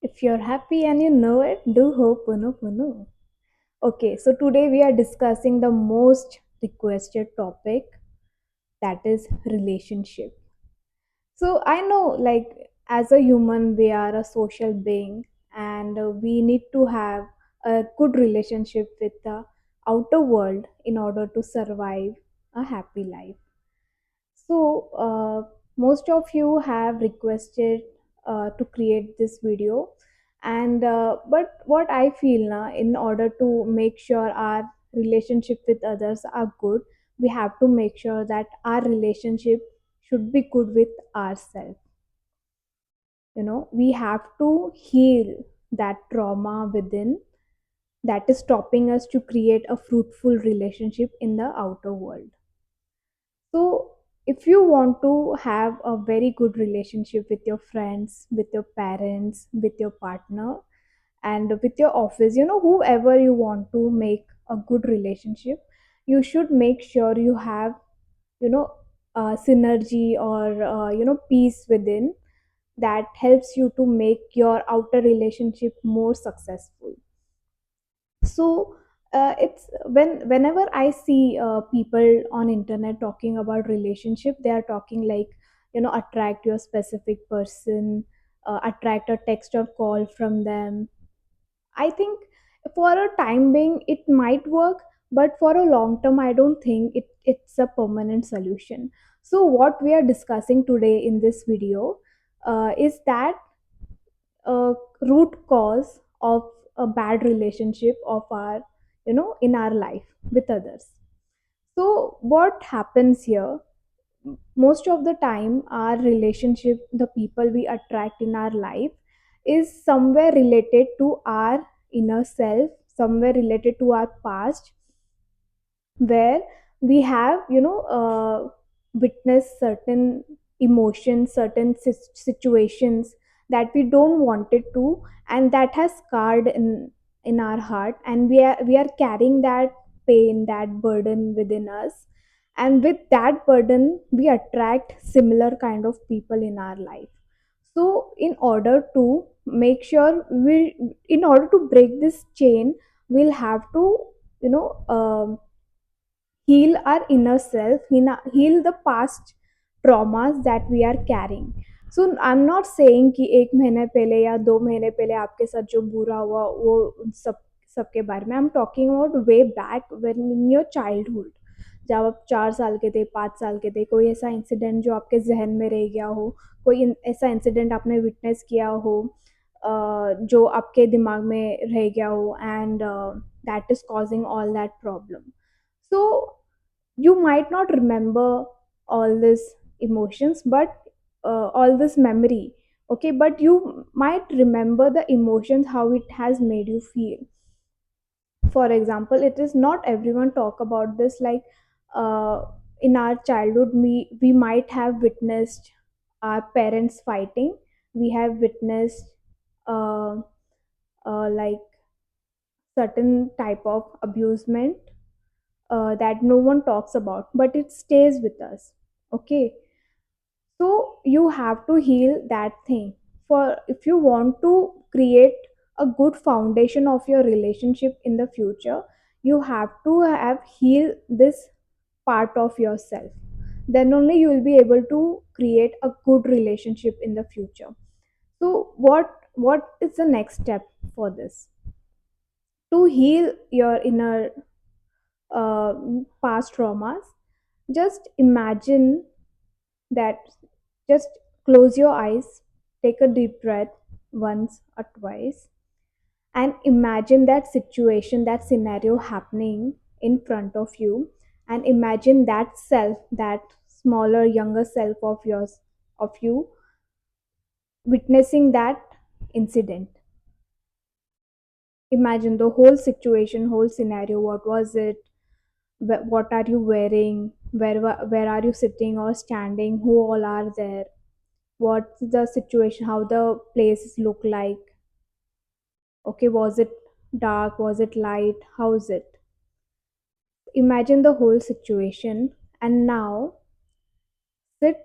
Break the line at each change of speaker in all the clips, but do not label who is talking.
If you're happy and you know it, do Hooponopono. Okay, so today we are discussing the most requested topic, that is relationship. So I know, like, as a human, we are a social being and we need to have a good relationship with the outer world in order to survive a happy life. So, most of you have requested to create this video, and but what I feel now, in order to make sure our relationship with others are good, we have to make sure that our relationship should be good with ourselves. We have to heal that trauma within that is stopping us to create a fruitful relationship in the outer world. So, if you want to have a very good relationship with your friends, with your parents, with your partner, and with your office, whoever you want to make a good relationship, you should make sure you have, you know, synergy or, peace within that helps you to make your outer relationship more successful. So it's whenever I see people on internet talking about relationship, they are talking like, attract your specific person, attract a text or call from them. I think for a time being it might work, but for a long term I don't think it's a permanent solution. So what we are discussing today in this video is that a root cause of a bad relationship of our, in our life with others. So what happens here, most of the time our relationship, the people we attract in our life, is somewhere related to our inner self, somewhere related to our past, where we have, witnessed certain emotions, certain situations that we don't want it to, and that has scarred in our heart, and we are carrying that pain, that burden within us, and with that burden we attract similar kind of people in our life. So in order to make sure we in order to break this chain, we'll have to, you know heal our inner self, heal the past traumas that we are carrying. So I'm not saying कि एक महीने पहले या 2 महीने पहले आपके साथ जो बुरा हुआ वो उन सबके बारे में, I am talking about way back when in your childhood, जब आप 4 साल के थे, 5 साल के थे, कोई ऐसा इंसिडेंट जो आपके जहन में रह गया हो, कोई ऐसा इंसिडेंट आपने विटनेस किया हो, जो आपके दिमाग में रह गया हो, and that is causing all that problem. So you might not remember all this emotions, but all this memory, okay, but you might remember the emotions, how it has made you feel. For example, it is not everyone talk about this, like, uh, in our childhood we might have witnessed our parents fighting, we have witnessed uh, like certain type of abusement that no one talks about, but it stays with us. Okay, so you have to heal that thing. For if you want to create a good foundation of your relationship in the future, you have to have heal this part of yourself. Then only you will be able to create a good relationship in the future. So what is the next step for this? To heal your inner uh, past traumas, just imagine that, just close your eyes, take a deep breath once or twice, and imagine that situation, that scenario happening in front of you, and imagine that self, that smaller, younger self of yours, of you, witnessing that incident. Imagine the whole situation, whole scenario. What was it? What are you wearing? Where are you sitting or standing? Who all are there? What's the situation, how the places look like? Okay, was it dark, was it light, how is it? Imagine the whole situation, and now sit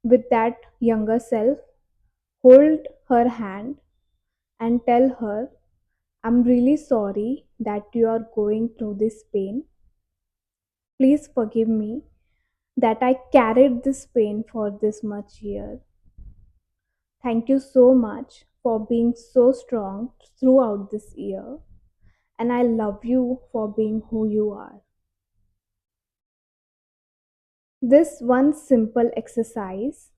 with that younger self, hold her hand, and tell her, I'm really sorry that you are going through this pain. Please forgive me that I carried this pain for this much year. Thank you so much for being so strong throughout this year, and I love you for being who you are. This one simple exercise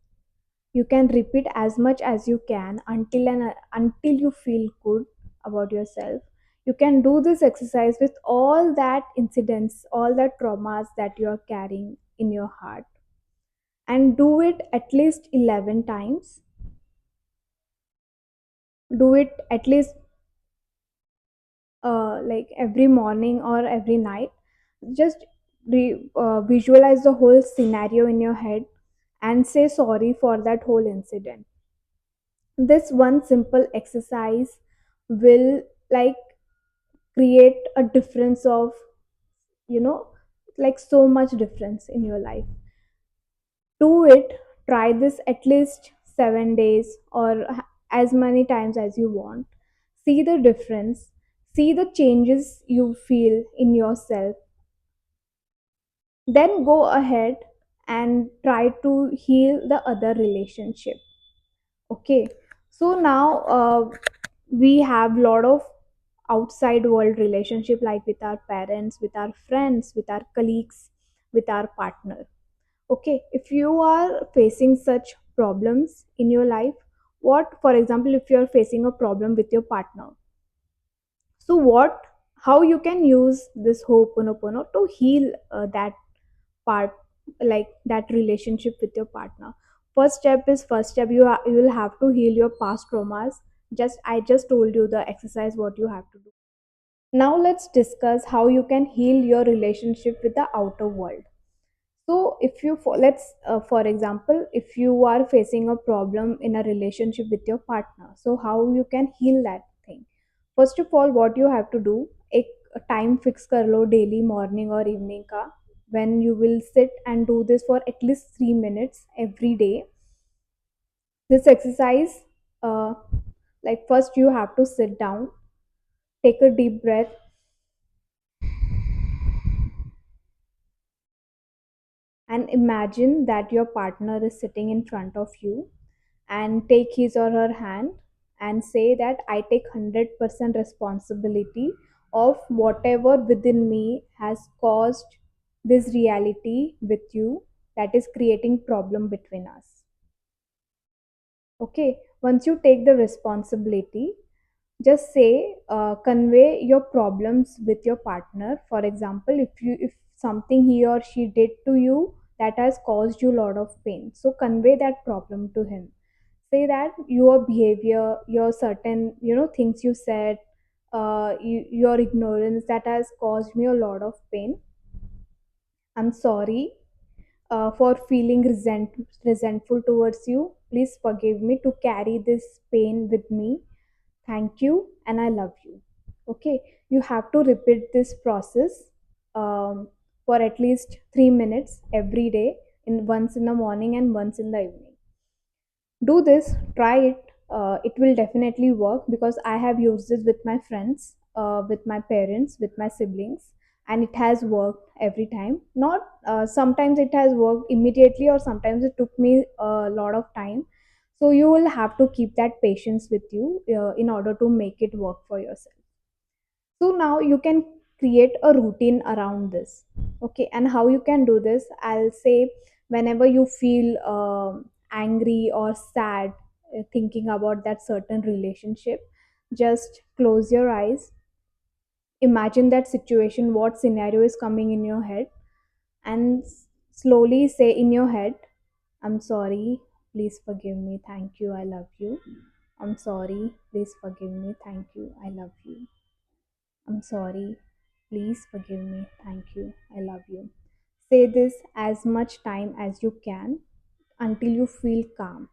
you can repeat as much as you can until you feel good about yourself. You can do this exercise with all that incidents, all the traumas that you are carrying in your heart, and do it at least 11 times. Do it at least like every morning or every night. Just visualize the whole scenario in your head and say sorry for that whole incident. This one simple exercise will like create a difference of, you know like so much difference in your life. Do it. Try this at least 7 days or as many times as you want. See the difference. See the changes you feel in yourself. Then go ahead and try to heal the other relationship. Okay, so now we have lot of outside world relationship, like with our parents, with our friends, with our colleagues, with our partner. Okay, if you are facing such problems in your life, what, for example, if you are facing a problem with your partner, so what, how you can use this Ho'oponopono to heal that part, like that relationship with your partner. First step, you will have to heal your past traumas. I just told you the exercise what you have to do. Now let's discuss how you can heal your relationship with the outer world. So if you let's for example, if you are facing a problem in a relationship with your partner, so how you can heal that thing? First of all, what you have to do, एक time fix कर लो daily morning or evening का, when you will sit and do this for at least 3 minutes every day. This exercise, uh, like first you have to sit down, take a deep breath, and imagine that your partner is sitting in front of you, and take his or her hand and say that I take 100% responsibility of whatever within me has caused this reality with you, that is creating problem between us. Okay, once you take the responsibility, just say, convey your problems with your partner. For example, if something he or she did to you that has caused you a lot of pain, so convey that problem to him. Say that your behavior, your certain, things you said, your ignorance that has caused me a lot of pain. I'm sorry for feeling resentful towards you. Please forgive me to carry this pain with me. Thank you, and I love you. Okay, you have to repeat this process for at least 3 minutes every day, in once in the morning and once in the evening. Do this, try it. It will definitely work, because I have used this with my friends, with my parents, with my siblings, and it has worked every time. Not sometimes it has worked immediately, or sometimes it took me a lot of time. So you will have to keep that patience with you in order to make it work for yourself. So now you can create a routine around this. Okay, and how you can do this, I'll say, whenever you feel angry or sad, thinking about that certain relationship, just close your eyes, imagine that situation, what scenario is coming in your head, and slowly say in your head, I'm sorry, please forgive me, thank you, I love you. I'm sorry, please forgive me, thank you, I love you. I'm sorry. Please forgive me. Thank you. I love you. Say this as much time as you can until you feel calm.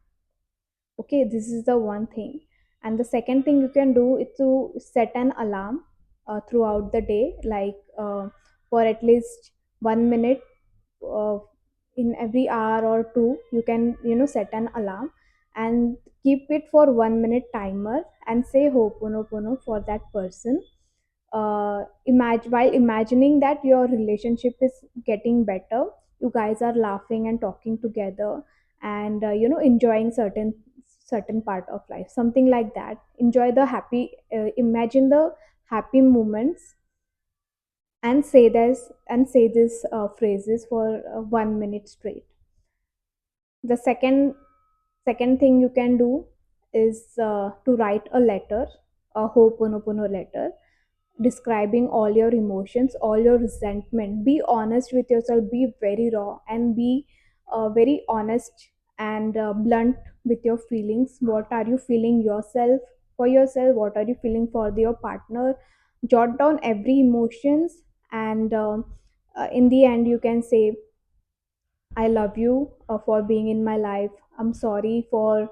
Okay, this is the one thing. And the second thing you can do is to set an alarm throughout the day, like for at least 1 minute uh, in every hour or two. You can, set an alarm. and keep it for 1 minute timer and say Ho'oponopono for that person. Imagine while imagining that your relationship is getting better, you guys are laughing and talking together, and enjoying certain part of life, something like that. Enjoy the happy, imagine the happy moments, and say this phrases for 1 minute straight. The second thing you can do is to write a letter, a Ho'oponopono letter, describing all your emotions, all your resentment. Be honest with yourself, be very raw, and be very honest and blunt with your feelings. What are you feeling yourself, for yourself? What are you feeling for your partner? Jot down every emotions, and in the end, you can say, I love you for being in my life. I'm sorry for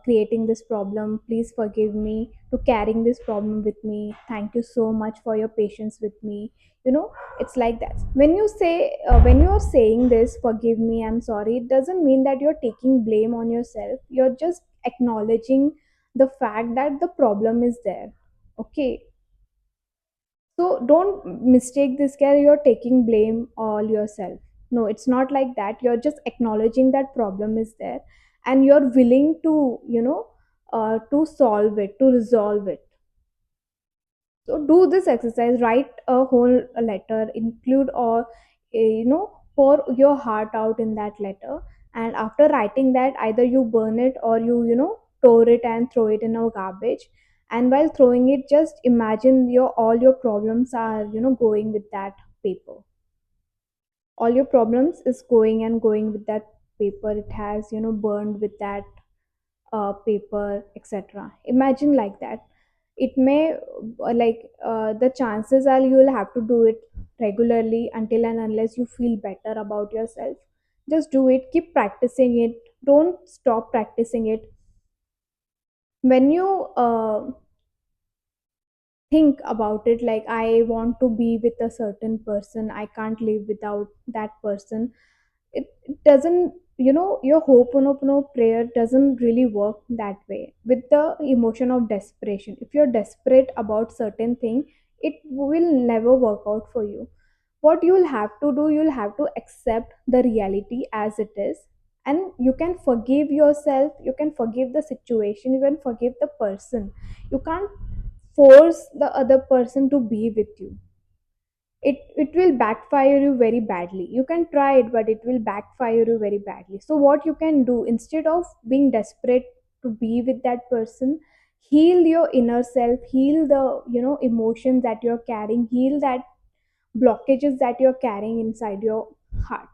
creating this problem. Please forgive me to carrying this problem with me. Thank you so much for your patience with me. It's like that. When you're saying this, forgive me, I'm sorry, it doesn't mean that you're taking blame on yourself. You're just acknowledging the fact that the problem is there. Okay, so don't mistake this care you're taking blame all yourself. No, it's not like that. You're just acknowledging that problem is there, and you're willing to, to solve it, to resolve it. So do this exercise, write a whole letter, include or pour your heart out in that letter. And after writing that, either you burn it or you tore it and throw it in a garbage. And while throwing it, just imagine your all your problems are going with that paper. All your problems is going with that paper. It has burned with that paper, etc. Imagine like that. It may the chances are you will have to do it regularly until and unless you feel better about yourself. Just do it, keep practicing it, don't stop practicing it. When you think about it, like, I want to be with a certain person, I can't live without that person, it doesn't, your Ho'oponopono prayer doesn't really work that way with the emotion of desperation. If you're desperate about certain thing, it will never work out for you. What you'll have to do, you'll have to accept the reality as it is, and you can forgive yourself, you can forgive the situation, you can forgive the person. You can't force the other person to be with you. It will backfire you very badly. You can try it, but it will backfire you very badly. So what you can do, instead of being desperate to be with that person, heal your inner self, heal the emotions that you're carrying, heal that blockages that you're carrying inside your heart.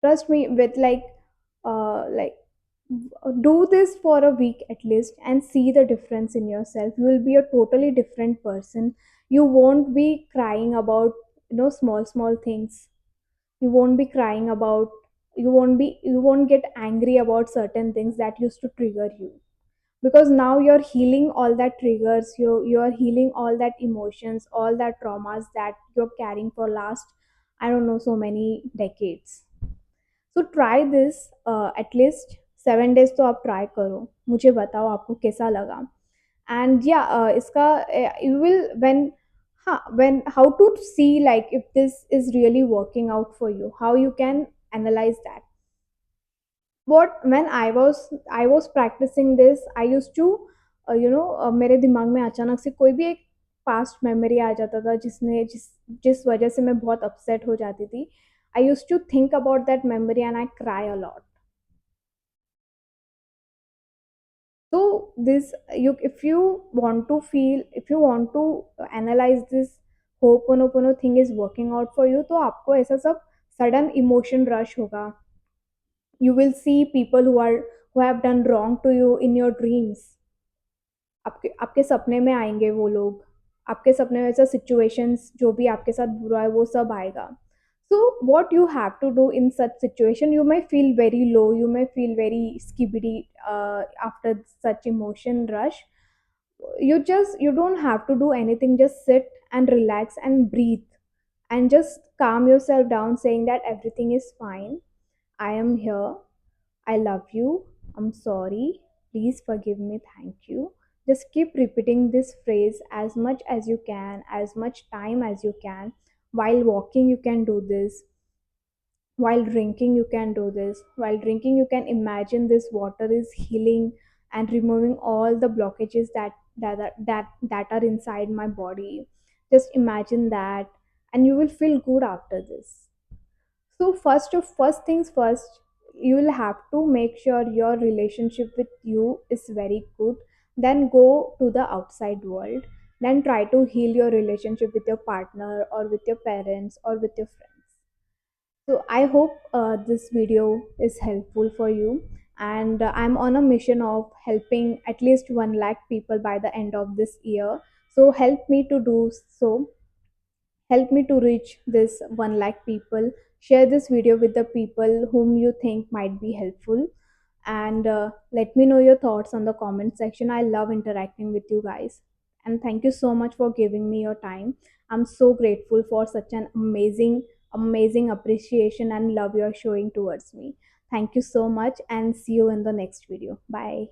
Trust me, with like do this for a week at least and see the difference in yourself. You will be a totally different person. You won't be crying about small things. You won't be crying about, you won't get angry about certain things that used to trigger you, because now you're healing all that triggers, you're healing all that emotions, all that traumas that you're carrying for last, I don't know, so many decades. तो try this, at least 7 days तो आप try करो, मुझे बताओ आपको कैसा लगा. And या इसका यू विल व्हेन, हाँ, when how to see like if this is really working out for you, how you can analyse that. what when I was practicing this, I used to मेरे दिमाग में अचानक से कोई भी एक पास्ट मेमोरी आ जाता था, जिस वजह से मैं बहुत अपसेट हो जाती थी. I used to think about that memory and I cry a lot. So this, you if you want to feel, if you want to analyze this Ho'oponopono thing is working out for you, तो आपको ऐसा सब sudden emotion rush होगा. You will see people who have done wrong to you in your dreams. आपके आपके सपने में आएंगे वो लोग. आपके सपने में ऐसा सिचुएशंस, जो भी आपके साथ बुरा है वो सब आएगा. So what you have to do in such situation, you may feel very low, you may feel very skibidi after such emotion rush. You don't have to do anything, just sit and relax and breathe, and just calm yourself down, saying that everything is fine, I am here, I love you, I'm sorry, please forgive me, thank you. Just keep repeating this phrase as much as you can, as much time as you can. While walking, you can do this. While drinking, you can do this. While drinking, you can imagine this water is healing and removing all the blockages that are inside my body. Just imagine that, and you will feel good after this. So first things first, you will have to make sure your relationship with you is very good. Then go to the outside world. Then try to heal your relationship with your partner or with your parents or with your friends. So I hope this video is helpful for you. And I'm on a mission of helping at least 1 lakh people by the end of this year. So help me to do so. Help me to reach this 1 lakh people. Share this video with the people whom you think might be helpful. And let me know your thoughts on the comment section. I love interacting with you guys. And thank you so much for giving me your time. I'm so grateful for such an amazing appreciation and love you're showing towards me. Thank you so much and see you in the next video. Bye.